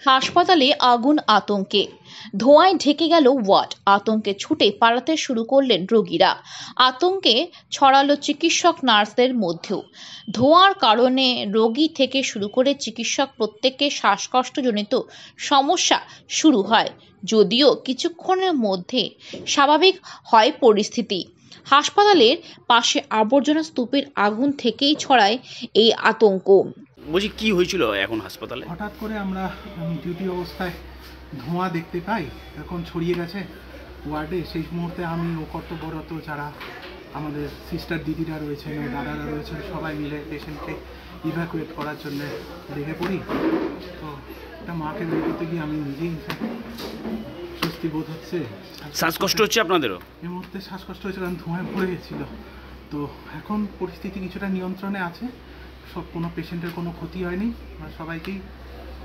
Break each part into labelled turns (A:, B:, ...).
A: হাসপাতালে আগুন, আতঙ্কে ধোঁয়ায় ঢেকে গেল ওয়ার্ড। আতঙ্কে ছুটে পালাতে শুরু করলেন রোগীরা। আতঙ্কে ছড়ালো চিকিৎসক নার্সদের মধ্যেও। ধোঁয়ার কারণে রোগী থেকে শুরু করে চিকিৎসক প্রত্যেকের শ্বাসকষ্টজনিত সমস্যা শুরু হয়, যদিও কিছুক্ষণের মধ্যে স্বাভাবিক হয় পরিস্থিতি। হাসপাতালের পাশে আবর্জনা স্তূপের আগুন থেকেই ছড়ায় এই আতঙ্ক।
B: বলছি কি হয়েছিল এখন হাসপাতালে?
C: হঠাৎ করে আমরা ডিউটি অবস্থায় ধোঁয়া দেখতে পাই, এখন ছড়িয়ে গেছে ওয়ার্ডে। সেই মুহূর্তে আমি ও কর্তব্যরত যারা আমাদের সিস্টার দিদিরা রয়েছেন, দাদারা রয়েছেন, সবাই মিলে পেশেন্টকে ইভ্যাকুয়েট করার জন্য লেগে পড়ি। তো একটা মাকে বের করতে গিয়ে আমি নিজেই স্বস্তি বোধ হচ্ছে।
B: শ্বাসকষ্ট হচ্ছে আপনাদেরও?
C: এই মুহূর্তে শ্বাসকষ্ট হয়েছে, কারণ ধোঁয়ায় ভরে গেছিলো। তো এখন পরিস্থিতি কিছুটা নিয়ন্ত্রণে আছে, সব কোনো পেশেন্টের কোনো ক্ষতি হয়নি, সবাইকেই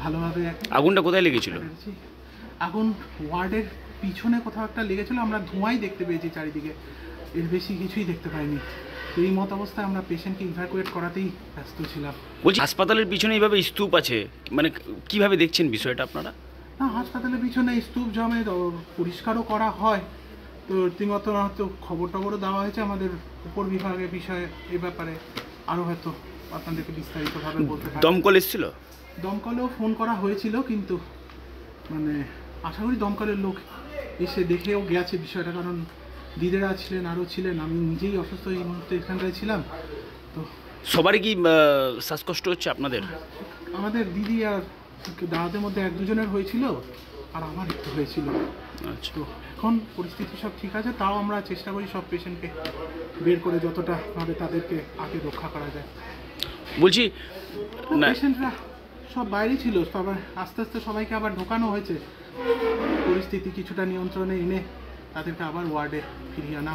C: ভালোভাবে।
B: আগুনটা কোথায় লেগেছিল?
C: আগুন ওয়ার্ডের পিছনে কোথাও একটা লেগেছিল, আমরা ধোঁয়াই দেখতে পেয়েছি চারিদিকে, এর বেশি কিছুই দেখতে পাইনি। এই মত অবস্থায় আমরা পেশেন্টকে ইভ্যাকুয়েট করাতেই ব্যস্ত ছিলাম।
B: বলছি হাসপাতালের পিছনে এইভাবে স্তূপ আছে, মানে কিভাবে দেখছেন বিষয়টা আপনারা?
C: না, হাসপাতালের পিছনে স্তূপ জমে পরিষ্কারও করা হয়, তো রীতিমত হয়তো খবর টবরও দেওয়া হয়েছে আমাদের উপর বিভাগের বিষয়ে। এই ব্যাপারে আরও হয়তো আপনাদেরকে বিস্তারিতভাবে বলতে পারি।
B: দমকল এসেছিল?
C: দমকলেও ফোন করা হয়েছিল, কিন্তু মানে আশা করি দমকলের লোক এসে দেখেও গেছে বিষয়টা, কারণ দিদিরা ছিলেন, আরও ছিলেন, আমি নিজেই অসুস্থ এই মুহূর্তে এখানটায় ছিলাম। তো
B: সবারই কি শ্বাসকষ্ট হচ্ছে আপনাদের?
C: আমাদের দিদি আর দাদাদের মধ্যে এক দুজনের হয়েছিল, আর আমার একটু হয়েছিল।
B: আচ্ছা,
C: তো এখন পরিস্থিতি সব ঠিক আছে, তাও আমরা চেষ্টা করি সব পেশেন্টকে বের করে যতটা ভাবে তাদেরকে আগে রক্ষা করা যায়।
B: বলছি
C: পেশেন্টরা সব বাইরে ছিল, সবাই আস্তে আস্তে সবাইকে আবার ঢোকানো হয়েছে। পরিস্থিতি কিছুটা নিয়ন্ত্রণে এনে তাদেরকে আবার ওয়ার্ডে ফিরিয়ে আনা।